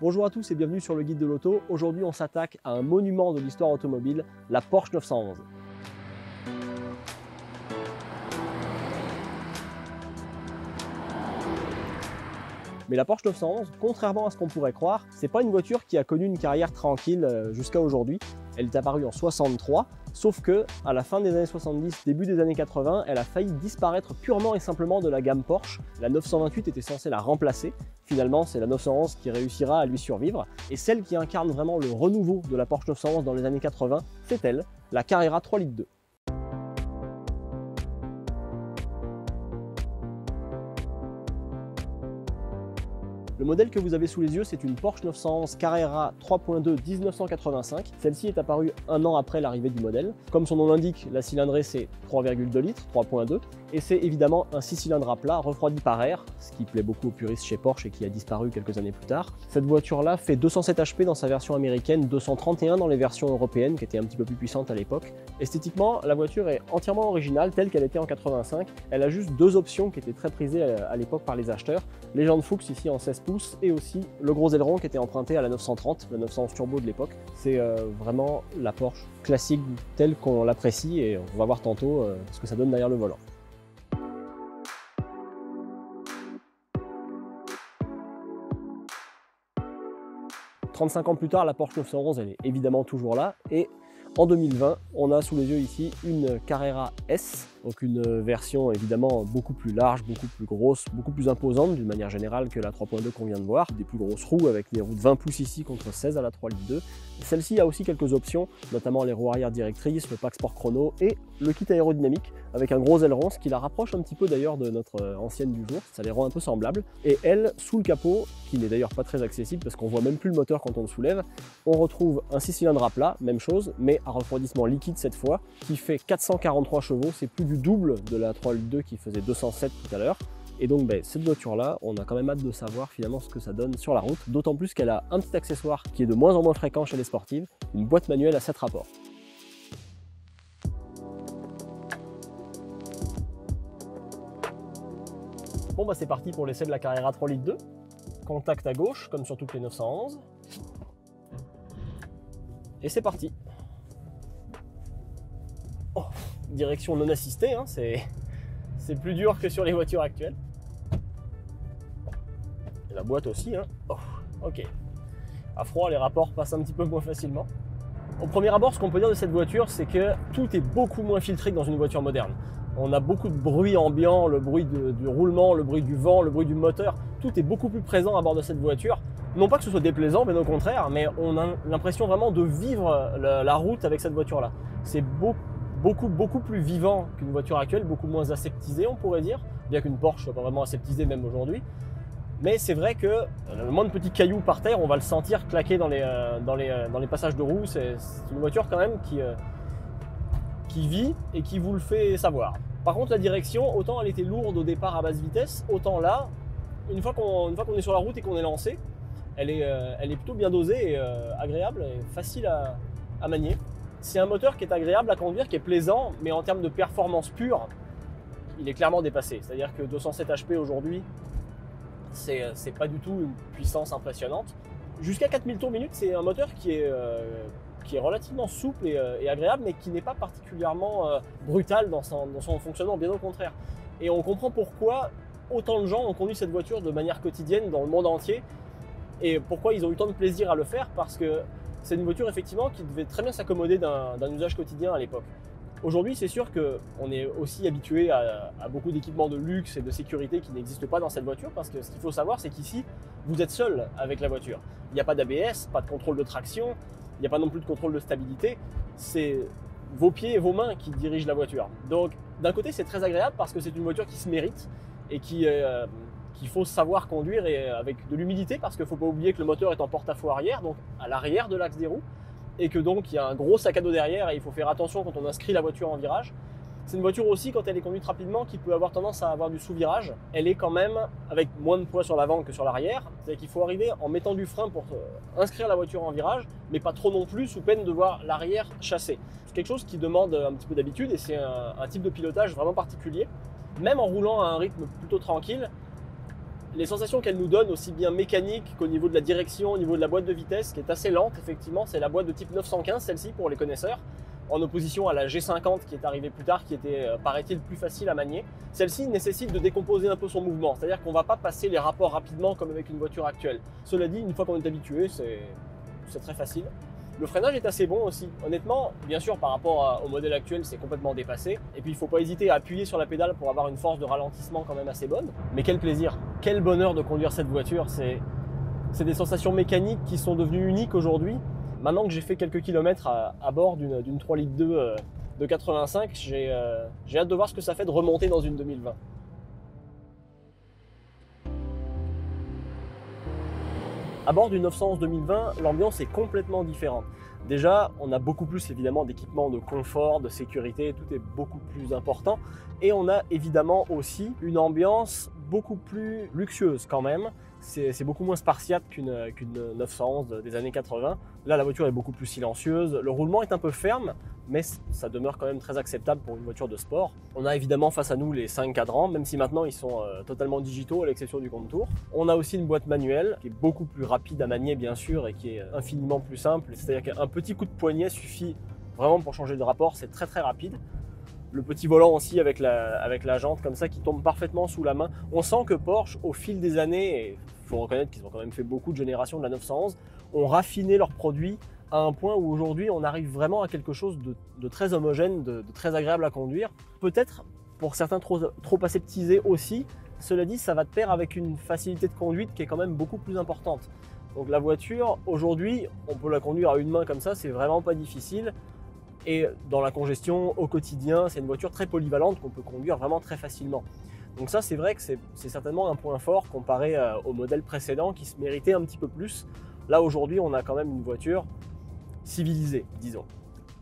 Bonjour à tous et bienvenue sur le Guide de l'Auto. Aujourd'hui on s'attaque à un monument de l'histoire automobile, la Porsche 911. Mais la Porsche 911, contrairement à ce qu'on pourrait croire, c'est pas une voiture qui a connu une carrière tranquille jusqu'à aujourd'hui. Elle est apparue en 63, sauf que à la fin des années 70, début des années 80, elle a failli disparaître purement et simplement de la gamme Porsche. La 928 était censée la remplacer. Finalement, c'est la 911 qui réussira à lui survivre. Et celle qui incarne vraiment le renouveau de la Porsche 911 dans les années 80, c'est elle, la Carrera 3,2 litres. Le modèle que vous avez sous les yeux, c'est une Porsche 911 Carrera 3.2 1985. Celle-ci est apparue un an après l'arrivée du modèle. Comme son nom l'indique, la cylindrée c'est 3,2 litres, 3.2, et c'est évidemment un 6 cylindres à plat refroidi par air, ce qui plaît beaucoup aux puristes chez Porsche et qui a disparu quelques années plus tard. Cette voiture-là fait 207 HP dans sa version américaine, 231 dans les versions européennes qui étaient un petit peu plus puissantes à l'époque. Esthétiquement, la voiture est entièrement originale, telle qu'elle était en 85. Elle a juste deux options qui étaient très prisées à l'époque par les acheteurs. Les jantes Fuchs ici en 16 pouces et aussi le gros aileron qui était emprunté à la 930, la 911 Turbo de l'époque. C'est vraiment la Porsche classique telle qu'on l'apprécie et on va voir tantôt ce que ça donne derrière le volant. « 35 ans plus tard, la Porsche 911 elle est évidemment toujours là et en 2020, on a sous les yeux ici une Carrera S, donc une version évidemment beaucoup plus large, beaucoup plus grosse, beaucoup plus imposante d'une manière générale que la 3.2 qu'on vient de voir. Des plus grosses roues avec des roues de 20 pouces ici contre 16 à la 3,2 litres. Celle-ci a aussi quelques options, notamment les roues arrière directrices, le pack sport chrono et le kit aérodynamique avec un gros aileron, ce qui la rapproche un petit peu d'ailleurs de notre ancienne du jour. Ça les rend un peu semblables. Et elle, sous le capot, qui n'est d'ailleurs pas très accessible parce qu'on voit même plus le moteur quand on le soulève, on retrouve un 6 cylindres à plat, même chose, mais à refroidissement liquide cette fois, qui fait 443 chevaux, c'est plus du double de la 3,2 litres qui faisait 207 tout à l'heure. Et donc cette voiture-là, on a quand même hâte de savoir finalement ce que ça donne sur la route, d'autant plus qu'elle a un petit accessoire qui est de moins en moins fréquent chez les sportives, une boîte manuelle à 7 rapports. Bon bah c'est parti pour l'essai de la Carrera 3,2 litres. Contact à gauche, comme sur toutes les 911. Et c'est parti. Oh, direction non assistée, hein, c'est plus dur que sur les voitures actuelles. Et la boîte aussi, hein. Oh, ok. À froid, les rapports passent un petit peu moins facilement. Au premier abord, ce qu'on peut dire de cette voiture, c'est que tout est beaucoup moins filtré que dans une voiture moderne. On a beaucoup de bruit ambiant, le bruit du roulement, le bruit du vent, le bruit du moteur. Tout est beaucoup plus présent à bord de cette voiture. Non pas que ce soit déplaisant, mais au contraire, mais on a l'impression vraiment de vivre la route avec cette voiture-là. C'est beaucoup plus vivant qu'une voiture actuelle, beaucoup moins aseptisé, on pourrait dire, bien qu'une Porsche soit pas vraiment aseptisée même aujourd'hui. Mais c'est vrai que le moindre petit caillou par terre, on va le sentir claquer dans les passages de roue. C'est une voiture quand même qui vit et qui vous le fait savoir. Par contre, la direction, autant elle était lourde au départ à basse vitesse, autant là, une fois qu'on est sur la route et qu'on est lancé, elle est plutôt bien dosée et agréable et facile à manier. C'est un moteur qui est agréable à conduire, qui est plaisant, mais en termes de performance pure, il est clairement dépassé. C'est-à-dire que 207 HP aujourd'hui, c'est pas du tout une puissance impressionnante. Jusqu'à 4000 tours minute, c'est un moteur qui est relativement souple et agréable, mais qui n'est pas particulièrement brutal dans son fonctionnement, bien au contraire. Et on comprend pourquoi autant de gens ont conduit cette voiture de manière quotidienne dans le monde entier, et pourquoi ils ont eu tant de plaisir à le faire, parce que c'est une voiture effectivement qui devait très bien s'accommoder d'un usage quotidien à l'époque. Aujourd'hui, c'est sûr qu'on est aussi habitué à beaucoup d'équipements de luxe et de sécurité qui n'existent pas dans cette voiture, parce que ce qu'il faut savoir, c'est qu'ici, vous êtes seul avec la voiture. Il n'y a pas d'ABS, pas de contrôle de traction, il n'y a pas non plus de contrôle de stabilité. C'est vos pieds et vos mains qui dirigent la voiture. Donc, d'un côté, c'est très agréable parce que c'est une voiture qui se mérite et qu'il faut savoir conduire et avec de l'humilité, parce qu'il ne faut pas oublier que le moteur est en porte-à-faux arrière, donc à l'arrière de l'axe des roues, et que donc il y a un gros sac à dos derrière et il faut faire attention quand on inscrit la voiture en virage. C'est une voiture aussi, quand elle est conduite rapidement, qui peut avoir tendance à avoir du sous-virage. Elle est quand même avec moins de poids sur l'avant que sur l'arrière. C'est-à-dire qu'il faut arriver en mettant du frein pour inscrire la voiture en virage, mais pas trop non plus, sous peine de voir l'arrière chasser. C'est quelque chose qui demande un petit peu d'habitude et c'est un type de pilotage vraiment particulier. Même en roulant à un rythme plutôt tranquille, Les sensations qu'elle nous donne, aussi bien mécaniques qu'au niveau de la direction, au niveau de la boîte de vitesse, qui est assez lente effectivement, c'est la boîte de type 915, celle-ci pour les connaisseurs, en opposition à la G50 qui est arrivée plus tard, qui était, paraît-il, plus facile à manier. Celle-ci nécessite de décomposer un peu son mouvement, c'est-à-dire qu'on ne va pas passer les rapports rapidement comme avec une voiture actuelle. Cela dit, une fois qu'on est habitué, c'est très facile. Le freinage est assez bon aussi. Honnêtement, bien sûr, par rapport au modèle actuel, c'est complètement dépassé. Et puis, il ne faut pas hésiter à appuyer sur la pédale pour avoir une force de ralentissement quand même assez bonne. Mais quel plaisir, quel bonheur de conduire cette voiture. C'est des sensations mécaniques qui sont devenues uniques aujourd'hui. Maintenant que j'ai fait quelques kilomètres à bord d'une 3,2 litres de 85, j'ai hâte de voir ce que ça fait de remonter dans une 2020. À bord du 911 2020, l'ambiance est complètement différente. Déjà, on a beaucoup plus évidemment d'équipements de confort, de sécurité, tout est beaucoup plus important. Et on a évidemment aussi une ambiance beaucoup plus luxueuse quand même. C'est beaucoup moins spartiate qu'une 911 des années 80. Là, la voiture est beaucoup plus silencieuse. Le roulement est un peu ferme, mais ça demeure quand même très acceptable pour une voiture de sport. On a évidemment face à nous les 5 cadrans, même si maintenant ils sont totalement digitaux à l'exception du contour. On a aussi une boîte manuelle qui est beaucoup plus rapide à manier bien sûr et qui est infiniment plus simple. C'est-à-dire qu'un petit coup de poignet suffit vraiment pour changer de rapport, c'est très rapide. Le petit volant aussi avec la jante comme ça qui tombe parfaitement sous la main. On sent que Porsche, au fil des années, et il faut reconnaître qu'ils ont quand même fait beaucoup de générations de la 911, ont raffiné leurs produits à un point où aujourd'hui on arrive vraiment à quelque chose de très homogène, de très agréable à conduire. Peut-être pour certains trop aseptisés aussi, cela dit ça va de pair avec une facilité de conduite qui est quand même beaucoup plus importante. Donc la voiture aujourd'hui on peut la conduire à une main comme ça, c'est vraiment pas difficile. Et dans la congestion au quotidien, c'est une voiture très polyvalente qu'on peut conduire vraiment très facilement. Donc ça, c'est vrai que c'est certainement un point fort comparé au modèle précédent qui se méritait un petit peu plus. Là, aujourd'hui, on a quand même une voiture civilisée, disons.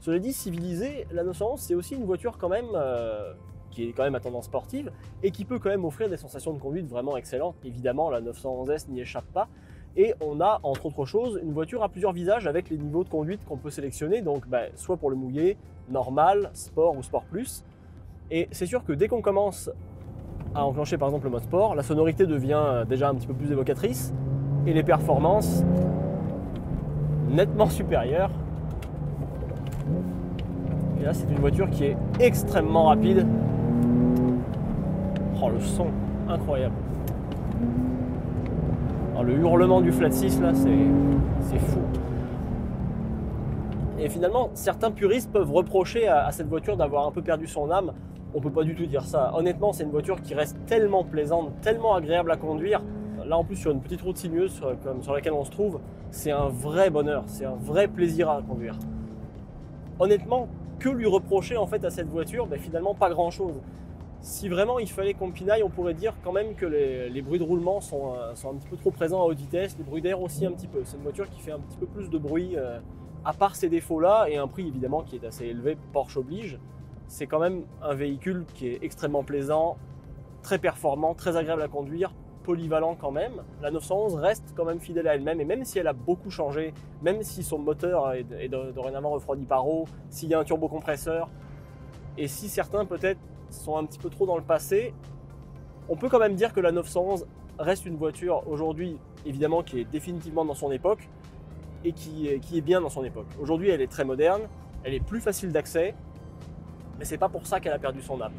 Cela dit, civilisée, la 911, c'est aussi une voiture quand même qui est quand même à tendance sportive et qui peut quand même offrir des sensations de conduite vraiment excellentes. Évidemment, la 911S n'y échappe pas. Et on a, entre autres choses, une voiture à plusieurs visages avec les niveaux de conduite qu'on peut sélectionner, donc soit pour le mouillé, normal, sport ou sport plus. Et c'est sûr que dès qu'on commence à enclencher par exemple le mode sport, la sonorité devient déjà un petit peu plus évocatrice et les performances nettement supérieures. Et là, c'est une voiture qui est extrêmement rapide. Oh, le son, incroyable. Alors, le hurlement du flat 6 là, c'est fou. Et finalement, certains puristes peuvent reprocher à cette voiture d'avoir un peu perdu son âme. On peut pas du tout dire ça. Honnêtement, c'est une voiture qui reste tellement plaisante, tellement agréable à conduire. Là, en plus, sur une petite route sinueuse sur laquelle on se trouve, c'est un vrai bonheur, c'est un vrai plaisir à conduire. Honnêtement, que lui reprocher en fait à cette voiture? Finalement, pas grand-chose. Si vraiment il fallait qu'on pinaille, on pourrait dire quand même que les bruits de roulement sont un petit peu trop présents à haute vitesse, les bruits d'air aussi un petit peu. C'est une voiture qui fait un petit peu plus de bruit, à part ces défauts-là, et un prix évidemment qui est assez élevé, Porsche oblige. C'est quand même un véhicule qui est extrêmement plaisant, très performant, très agréable à conduire, polyvalent quand même. La 911 reste quand même fidèle à elle-même, et même si elle a beaucoup changé, même si son moteur est dorénavant refroidi par eau, s'il y a un turbocompresseur, et si certains peut-être sont un petit peu trop dans le passé, on peut quand même dire que la 911 reste une voiture aujourd'hui évidemment qui est définitivement dans son époque et qui est bien dans son époque. Aujourd'hui elle est très moderne, elle est plus facile d'accès, mais c'est pas pour ça qu'elle a perdu son âme.